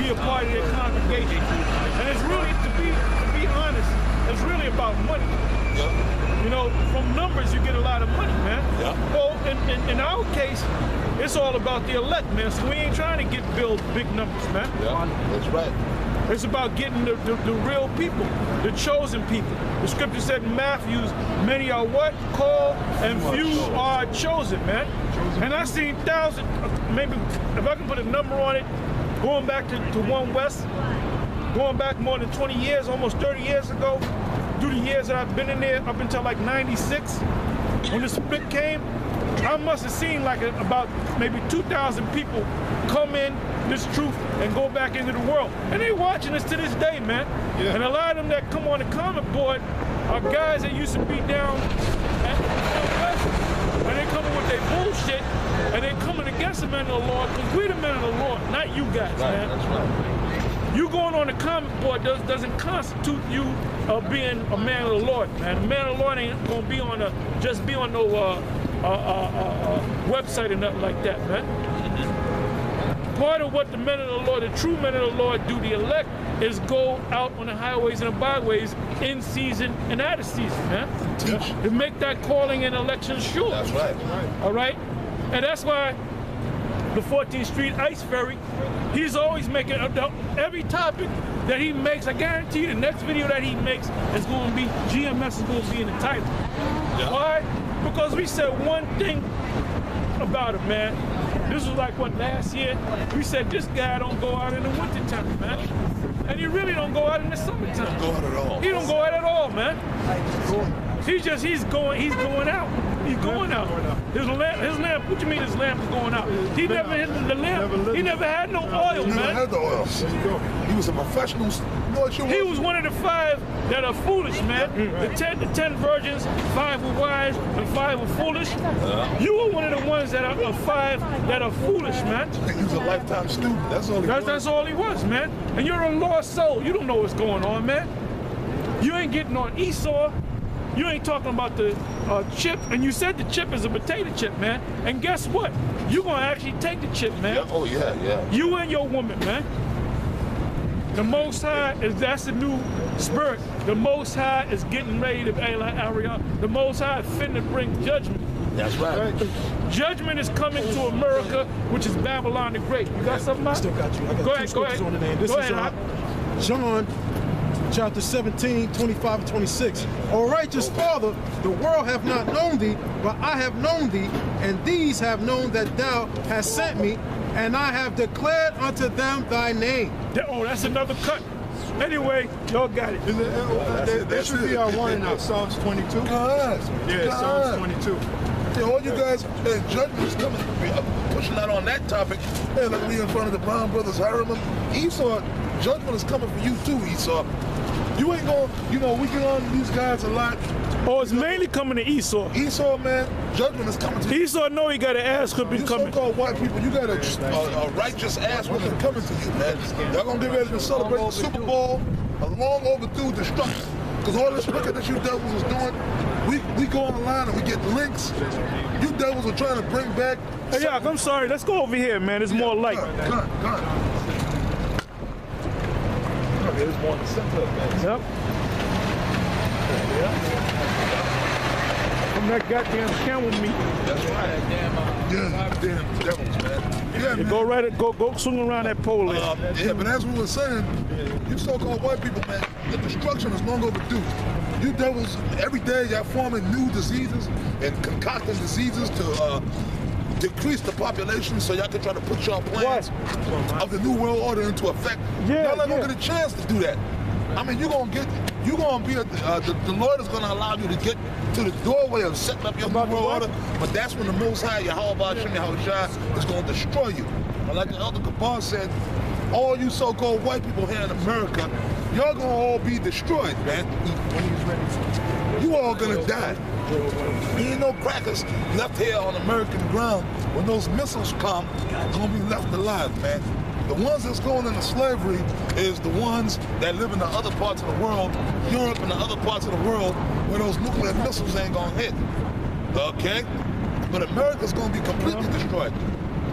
be a part of their congregation. And it's really, to be honest, it's really about money. Yeah. You know, from numbers you get a lot of money, man. Yeah. Well, in our case, it's all about the elect, man. So we ain't trying to build big numbers, man. Yeah, that's right. It's about getting the real people, the chosen people. The scripture said in Matthew, many are what? Called, and few are chosen, man. And I seen thousands, maybe, if I can put a number on it, going back to One West, going back more than 20 years, almost 30 years ago, through the years that I've been in there, up until like 96, when the split came, I must have seen like about maybe 2,000 people come in this truth and go back into the world. And they watching us to this day, man. Yeah. And a lot of them that come on the comment board are guys that used to be down at the West, and they coming with their bullshit, and they coming against the men of the Lord, because we the men of the Lord, not you guys, right, man. That's right. You going on the comment board doesn't constitute you being a man of the Lord, man. A man of the Lord ain't gonna be on just be on no website or nothing like that, man. Part of what the men of the Lord, the true men of the Lord, do, the elect, is go out on the highways and the byways in season and out of season, man. Teach. To make that calling and election sure. That's right. All right? And that's why the 14th Street Ice Ferry, he's always making, every topic that he makes, I guarantee you the next video that he makes is going to be, GMS is going to be in the title. Yeah. Why? Because we said one thing about him, man. This was like, what, last year? We said this guy don't go out in the wintertime, man. And he really don't go out in the summertime. He don't go out at all. He don't go out at all, man. He's going out. He's going out. His lamp, what you mean his lamp is going out? He never hit the lamp. He never had no oil, man. He never had the oil. He was a professional. He was one of the 5 that are foolish, man. The 10 virgins, 5 were wise, and 5 were foolish. You were one of the ones that are 5 that are foolish, man. He was a lifetime student. That's all he was. That's all he was, man. And you're a lost soul. You don't know what's going on, man. You ain't getting on Esau. You ain't talking about the chip, and you said the chip is a potato chip, man. And guess what? You're gonna actually take the chip, man. Yeah. Oh yeah, yeah. You and your woman, man. The Most High that's the new spirit. The Most High is getting ready to, the Most High is finna bring judgment. That's right. Judgment is coming to America, which is Babylon the Great. You got something, Mike? Still got you. I got two scriptures on the name. This is John chapter 17, 25 and 26. O righteous Father, the world hath not known thee, but I have known thee, and these have known that thou hast sent me, and I have declared unto them thy name. Oh, that's another cut. Anyway, y'all got it. That should be our one in Psalms 22. Yeah, Psalms 22. Yeah, all you guys, judgment is coming. Pushing out on that topic. Hey, like we in front of the Brown brothers, hiring them. Esau, judgment is coming for you too, Esau. You ain't gonna, we get on these guys a lot. Oh, it's mainly coming to Esau. Esau, man, judgment is coming to you. Esau know he got an ass whipping coming. You so-called white people, you got a righteous ass whipping coming to you, man. Y'all gonna get ready to celebrate the Super Bowl, a long overdue destruction. Because all this wicked that you devils is doing, we go online and we get links. You devils are trying to bring back. Hey, Yak, I'm sorry. Let's go over here, man. It's more light. Gun. There's more in the center of that. Yep. From that goddamn camel meat. That's right. Damn devils, man. Yeah, man. Go right, go swing around that pole there. Yeah, but as we were saying, you so-called white people, man, the destruction is long overdue. You devils, every day y'all forming new diseases and concocting diseases to decrease the population so y'all can try to put y'all plans of the new world order into effect. Yeah, y'all not gonna get a chance to do that. I mean, the Lord is gonna allow you to get to the doorway of setting up your new world order, but that's when the Most High, Yahweh Shem Yahushua, is gonna destroy you. And like the Elder Kabar said, all you so-called white people here in America, y'all gonna all be destroyed, man. You all gonna die. There ain't no crackers left here on American ground. When those missiles come, gonna be left alive, man. The ones that's going into slavery is the ones that live in the other parts of the world, Europe and the other parts of the world, where those nuclear missiles ain't gonna hit. Okay? But America's gonna be completely destroyed.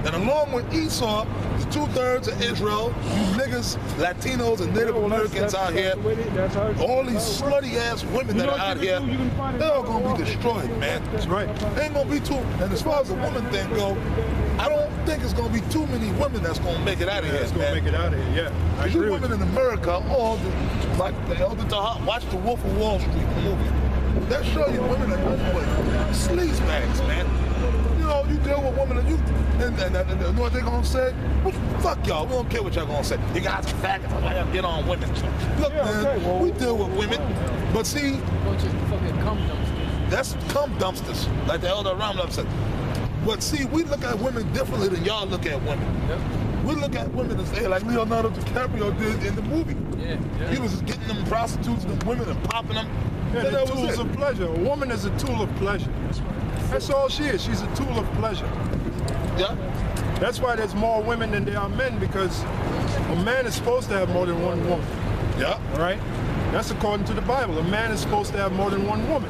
And along with Esau, the 2/3 of Israel, you niggas, Latinos, and Native Americans out here, all these slutty ass women that are out here, they're all gonna be destroyed, man. That's right. Ain't gonna be too. And as far as the woman thing go, I don't think it's gonna be too many women that's gonna make it out of here, That's man. gonna make it out of here. Yeah, I agree You with women you. in America, all like the Elder Taha, watch the Wolf of Wall Street movie. That show you women are nothing but sleaze bags, man. You know, you deal with women and you know what they gonna say? Well, fuck y'all, we don't care what y'all gonna say. You guys are faggots, why y'all get on women? Look, man, we deal with women, but see, that's cum dumpsters, like the Elder Ramlov said. But see, we look at women differently than y'all look at women. Yep. We look at women as like Leonardo DiCaprio did in the movie. He was just getting them prostitutes and women and popping them. Yeah, the tools of pleasure. A woman is a tool of pleasure. That's all she is. She's a tool of pleasure. Yeah. That's why there's more women than there are men, because a man is supposed to have more than one woman. Yeah. All right? That's according to the Bible. A man is supposed to have more than one woman.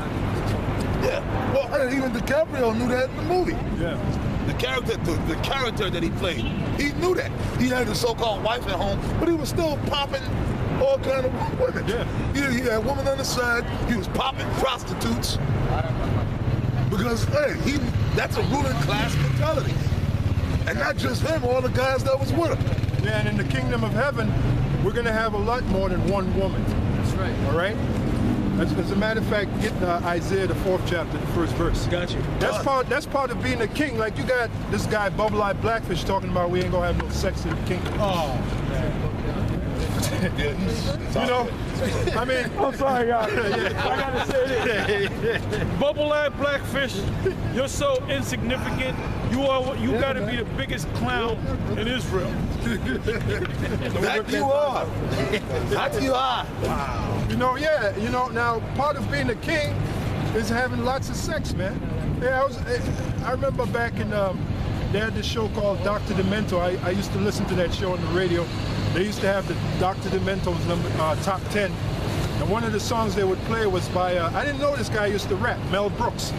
Yeah. Well, even DiCaprio knew that in the movie. Yeah. The character that he played, he knew that. He had his so-called wife at home, but he was still popping all kind of women. Yeah. He had women on the side. He was popping prostitutes. Because, hey, that's a ruling class mentality. And not just him, all the guys that was with him. Yeah, and in the kingdom of heaven, we're going to have a lot more than one woman. That's right. All right? As a matter of fact, get Isaiah, the 4th chapter, the 1st verse. Got you. That's part of being a king. Like you got this guy, Bubble-Eyed Blackfish, talking about we ain't going to have no sex in the kingdom. Oh, You know? I mean... I'm sorry, y'all. I gotta say this. Bubble-eyed Blackfish, you're so insignificant. You gotta be the biggest clown in Israel. That you are. That you are. Wow. You know, now part of being a king is having lots of sex, man. Yeah, I remember back in, they had this show called Dr. Demento. I used to listen to that show on the radio. They used to have the Dr. Demento's top 10. And one of the songs they would play was by, I didn't know this guy used to rap, Mel Brooks.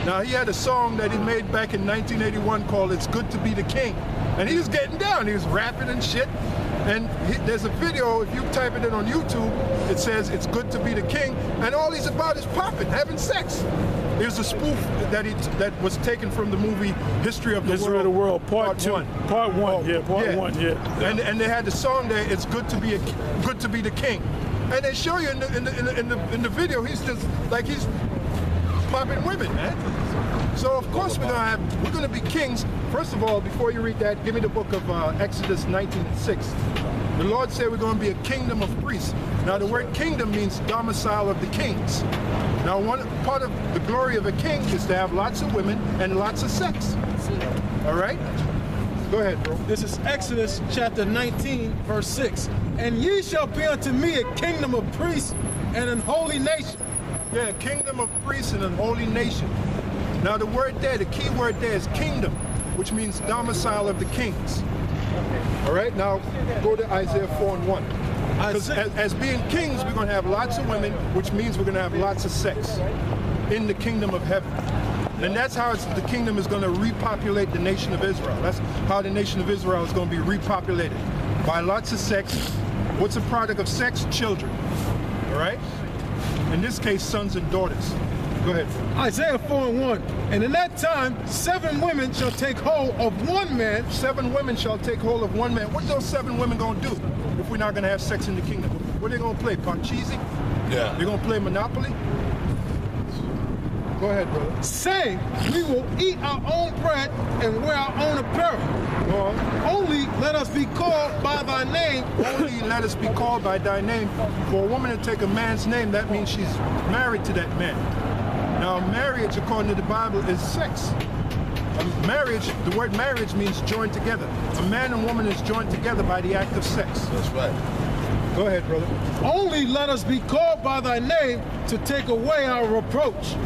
Now he had a song that he made back in 1981 called It's Good to Be the King. And he was getting down, he was rapping and shit. And there's a video, if you type it in on YouTube, it says It's Good to Be the King. And all he's about is popping, having sex. There's a spoof that was taken from the movie History of the History of the World, Part 2. One. Part 1, yeah, Part 1, yeah. And they had the song there, It's Good to Be the King. And they show you in the video, he's just like he's popping women, man. So of course we're gonna be kings. First of all, before you read that, give me the book of Exodus 19:6. The Lord said we're gonna be a kingdom of priests. Now the word kingdom means domicile of the kings. Now one part of the glory of a king is to have lots of women and lots of sex. All right? Go ahead, bro. This is Exodus chapter 19, verse 6. And ye shall be unto me a kingdom of priests and an holy nation. Yeah, kingdom of priests and an holy nation. Now the word there, the key word there is kingdom, which means domicile of the kings. All right, now go to Isaiah 4:1. Because as being kings, we're going to have lots of women, which means we're going to have lots of sex in the kingdom of heaven. And that's how the kingdom is going to repopulate the nation of Israel. That's how the nation of Israel is going to be repopulated. By lots of sex. What's a product of sex? Children. All right? In this case, sons and daughters. Go ahead. Isaiah 4:1. And in that time, 7 women shall take hold of one man. 7 women shall take hold of one man. What those 7 women going to do if we're not going to have sex in the kingdom? What are they going to play? Parcheesi? Yeah. They're going to play Monopoly? Go ahead, brother. Saying, we will eat our own bread and wear our own apparel. Go on. Only let us be called by thy name. Only let us be called by thy name. For a woman to take a man's name, that means she's married to that man. Now, marriage, according to the Bible, is sex. Marriage, the word marriage means joined together. A man and woman is joined together by the act of sex. That's right. Go ahead, brother. Only let us be called by thy name to take away our reproach.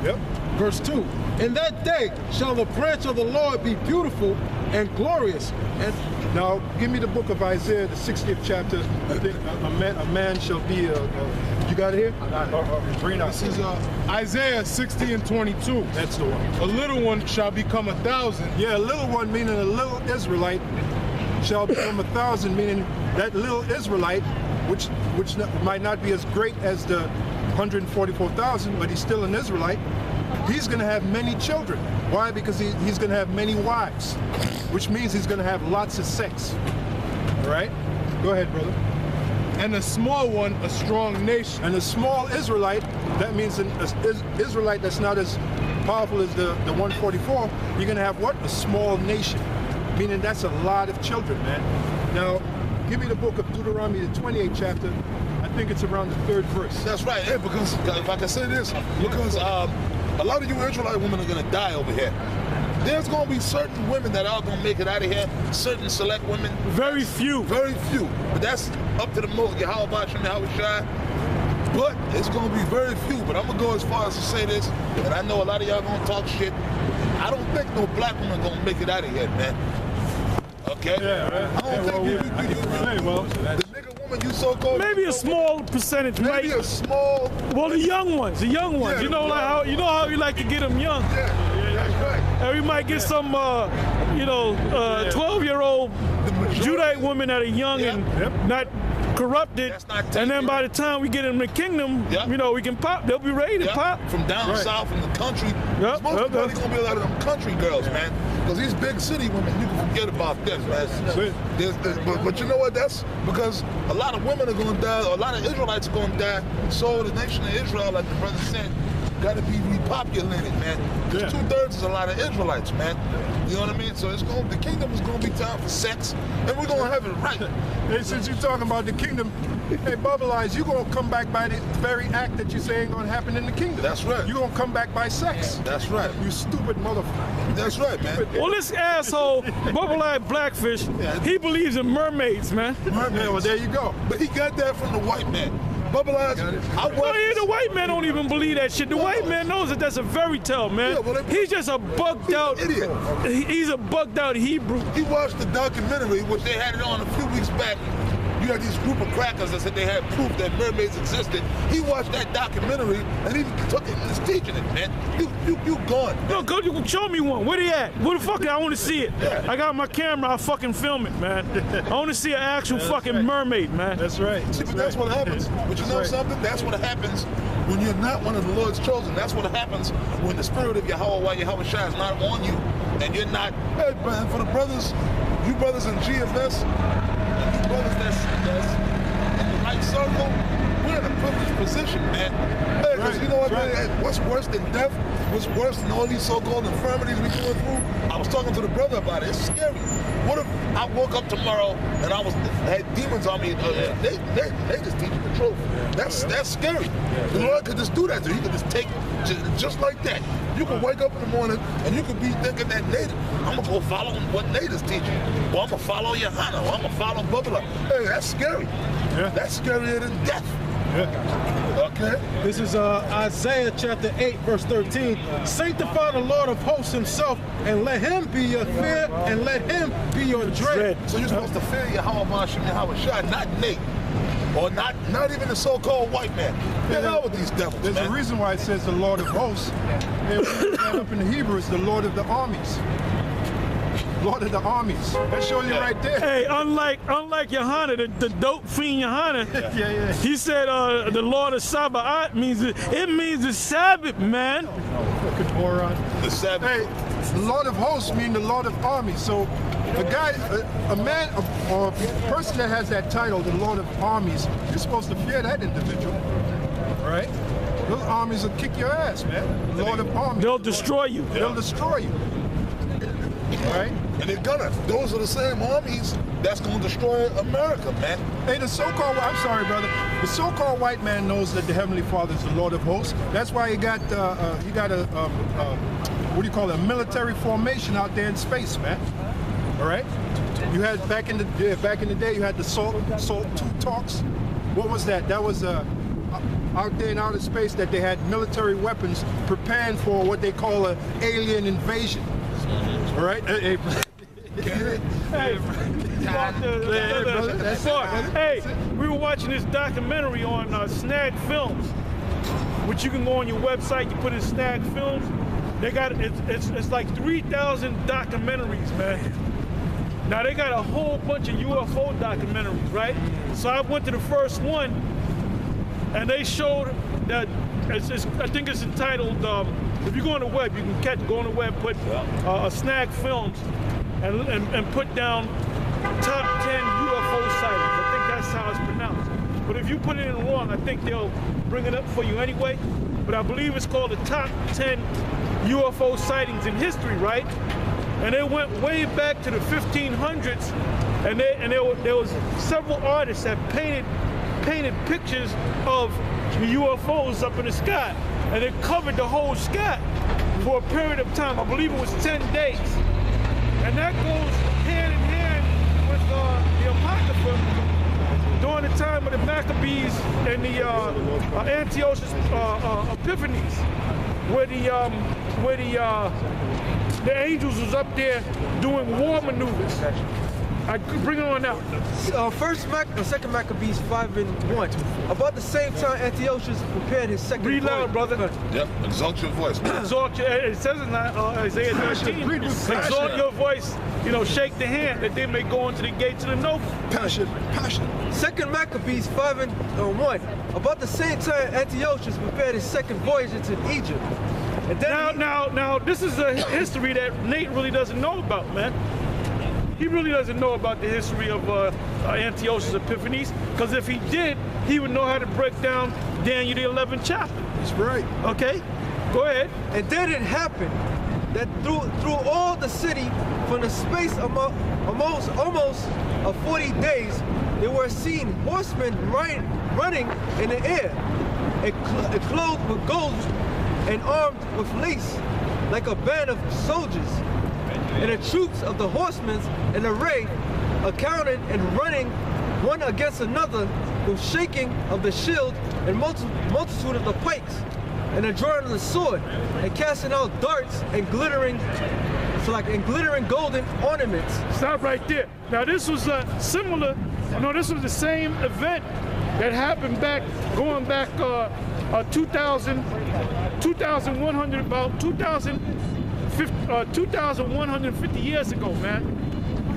Yep. Verse 2. In that day shall the branch of the Lord be beautiful and glorious. And now, give me the book of Isaiah, the 60th chapter. I think a man shall be you got it here? I got it. Bring it out. This is Isaiah 60 and 22. That's the one. A little one shall become 1,000. Yeah, a little one meaning a little Israelite shall become 1,000, meaning that little Israelite, which might not be as great as the 144,000, but he's still an Israelite. He's going to have many children. Why? Because he's going to have many wives, which means he's going to have lots of sex. All right? Go ahead, brother. And a small one, a strong nation. And a small Israelite, that means an Israelite that's not as powerful as the 144, you're going to have what? A small nation. Meaning that's a lot of children, man. Now, give me the book of Deuteronomy, the 28th chapter. I think it's around the 3rd verse. That's right. Yeah, because if I can say this, because a lot of you Israelite women are going to die over here. There's going to be certain women that are going to make it out of here, certain select women. Very few. Very few. But that's up to the most Yahweh Shem Yahushai. But it's going to be very few. But I'm going to go as far as to say this, and I know a lot of y'all going to talk shit. I don't think no black woman going to make it out of here, man. Okay? Yeah, right. I don't think the nigga woman you so-called... Maybe a small percentage. Maybe a small... Well, the young ones. Yeah, you know, like how you like to get them young. Yeah, that's right. And we might get some, 12-year-old Judite women that are young and not corrupted. And then by the time we get in the kingdom, we can pop. They'll be ready to pop. From down south in the country. Most probably going to be a lot of them country girls, man. Because these big city women, you can forget about them, man. But you know what? That's because a lot of women are going to die, or a lot of Israelites are going to die. So the nation of Israel, like the brother said, got to be repopulated, man. Because 2/3 is a lot of Israelites, man. You know what I mean? So the kingdom is going to be time for sex, and we're going to have it right. Hey, since you're talking about the kingdom, hey, Bubble Eyes, you're going to come back by the very act that you say ain't going to happen in the kingdom. That's right. You're going to come back by sex. That's right. You stupid motherfucker. That's right, man. Well, this asshole, Bubble-Eyed Blackfish, he believes in mermaids, man. Mermaid, well, there you go. But he got that from the white man. Bubble Eyes, the white man don't even believe that shit. The white man knows that that's a fairy tale, man. He's just a bugged out idiot. He's a bugged out Hebrew. He watched the documentary, which they had it on a few weeks back. You had these group of crackers that said they had proof that mermaids existed. He watched that documentary and he took it and is teaching it, man. You gone. No, go show me one. Where they at? Where the fuck? I want to see it. Yeah. I got my camera. I'll fucking film it, man. I want to see an actual fucking mermaid, man. That's right. See, but that's what happens. But you know something? That's what happens when you're not one of the Lord's chosen. That's what happens when the spirit of Yahweh Shai is not on you and you're not. Hey, man, for the brothers, you brothers in GFS, and you brothers that's in the right circle, we're in a privileged position, man. Hey, because you know what, man? What's worse than death? What's worse than all these so-called infirmities we're going through? I was talking to the brother about it. It's scary. What if I woke up tomorrow and I had demons on me? They just teach the truth. That's scary. The Lord could just do that to you. He could just take it just like that. You can wake up in the morning and you could be thinking that native, I'm going to go follow what native's teaching. Or I'm going to follow Yohana. Or I'm going to follow Bubba. Hey, that's scary. That's scarier than death. Okay. This is Isaiah chapter 8, verse 13. Sanctify the Lord of hosts himself, and let him be your fear, and let him be your dread. So you're supposed to fear Yahweh Shem Yahushai, not Nate. Or not even the so-called white man. Get out with these devils, There's a reason why it says the Lord of hosts. And when you stand up in the Hebrew, it's the Lord of the armies. Lord of the armies. That shows you right there. Hey, unlike Yohana, the dope fiend Yohana, he said the Lord of Sabaoth means it means the Sabbath, man. Fucking moron. The Sabbath. Hey, the Lord of hosts mean the Lord of armies. So a guy, a man, or a person that has that title, the Lord of armies, you're supposed to fear that individual, right? Those armies will kick your ass, man. Lord of armies. They'll destroy you. They'll destroy you. Right? And they're gonna. Those are the same armies that's gonna destroy America, man. Hey, the so-called, I'm sorry, brother. The so-called white man knows that the Heavenly Father is the Lord of hosts. That's why he got a what do you call it? A military formation out there in space, man. All right. You had back in the day, you had the SALT II talks. What was that? That was out there in outer space that they had military weapons preparing for what they call an alien invasion. All right. Hey, we were watching this documentary on Snag Films, which you can go on your website. You put in Snag Films. They got it's like 3,000 documentaries, man. Now they got a whole bunch of UFO documentaries, right? So I went to the first one, and they showed that I think it's entitled. If you go on the web, you can go on the web, put Snag Films, and put down top 10 UFO sightings. I think that's how it's pronounced. But if you put it in wrong, I think they'll bring it up for you anyway. But I believe it's called the top 10 UFO sightings in history, right? And they went way back to the 1500s, and there was several artists that painted pictures of the UFOs up in the sky, and they covered the whole sky for a period of time. I believe it was 10 days, and that goes hand in hand with the Apocrypha during the time of the Maccabees and the Antiochus Epiphanes, where the angels was up there doing war maneuvers. I bring it on out. Second Maccabees 5:1. About the same time, Antiochus prepared his second. Read loud, brother. Yep, exalt your voice, man. Exalt your, it says in Isaiah 13, exalt your voice, shake the hand that they may go into the gates of the noble. Passion. Second Maccabees 5:1. About the same time, Antiochus prepared his second voyage into Egypt. And then now, this is a history that Nate really doesn't know about, man. He really doesn't know about the history of Antiochus Epiphanes, because if he did, he would know how to break down Daniel the 11th chapter. That's right. Okay, go ahead. And then it happened that through all the city, from the space of almost 40 days, there were seen horsemen running in the air, and clothed with gold, and armed with lace, like a band of soldiers. And the troops of the horsemen in array, accounted and running one against another, with shaking of the shield and multitude of the pikes, and the drawing of the sword, and casting out darts and glittering golden ornaments. Stop right there. Now this was similar. This was the same event that happened going back 2,150 years ago, man.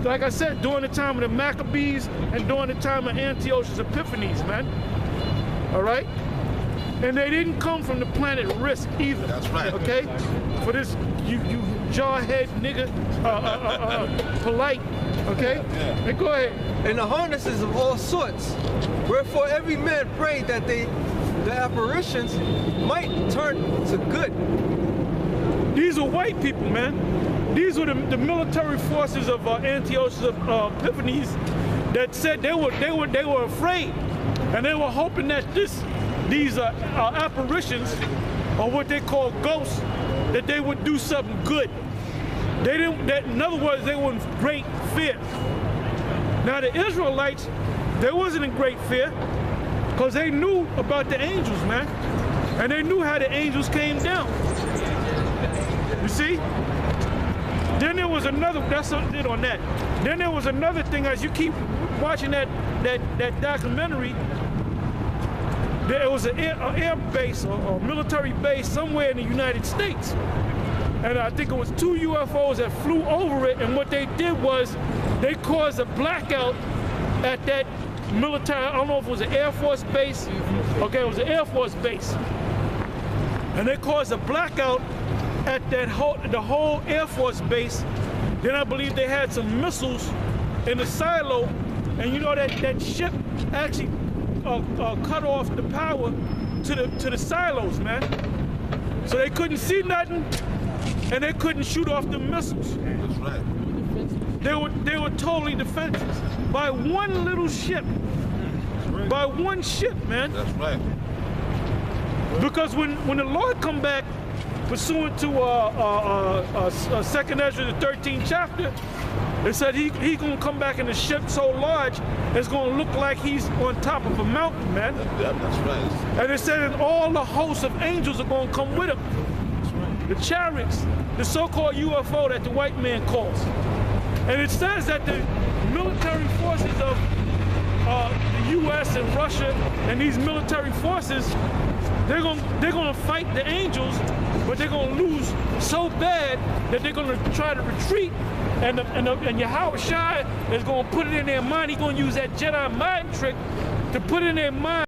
Like I said, during the time of the Maccabees and during the time of Antiochus Epiphanes, man. All right? And they didn't come from the planet Risk either. That's right. Okay? For this, you jarhead nigga, polite, okay? Yeah. And go ahead. And the harnesses of all sorts. Wherefore every man prayed that the apparitions might turn to good. These are white people, man. These were the military forces of Antiochus Epiphanes that said they were afraid, and they were hoping that these apparitions, or what they call ghosts, that they would do something good. In other words, they were in great fear. Now the Israelites, they wasn't in great fear, because they knew about the angels, man, and they knew how the angels came down. You see? Then there was another, that's it on that. Then there was another thing, as you keep watching that documentary, there was an air base or military base somewhere in the United States. And I think it was 2 UFOs that flew over it, and what they did was they caused a blackout at that military, I don't know if it was an Air Force base. Okay, it was an Air Force base. And they caused a blackout at the whole Air Force base. Then I believe they had some missiles in the silo, and that ship actually cut off the power to the silos, man. So they couldn't see nothing, and they couldn't shoot off the missiles. That's right. They were totally defenseless by one little ship. By one ship, man. That's right. Because when the Lord come back, pursuant to 2nd Ezra, the 13th chapter, it said he gonna come back in a ship so large it's gonna look like he's on top of a mountain, man. Yeah, that's right. And it said that all the hosts of angels are gonna come with him. That's right. The chariots, the so-called UFO that the white man calls. And it says that the military forces of the U.S. and Russia and these military forces, they're gonna fight the angels but they're gonna lose so bad that they're gonna try to retreat, and Yahweh Shai is gonna put it in their mind. He's gonna use that Jedi mind trick to put in their mind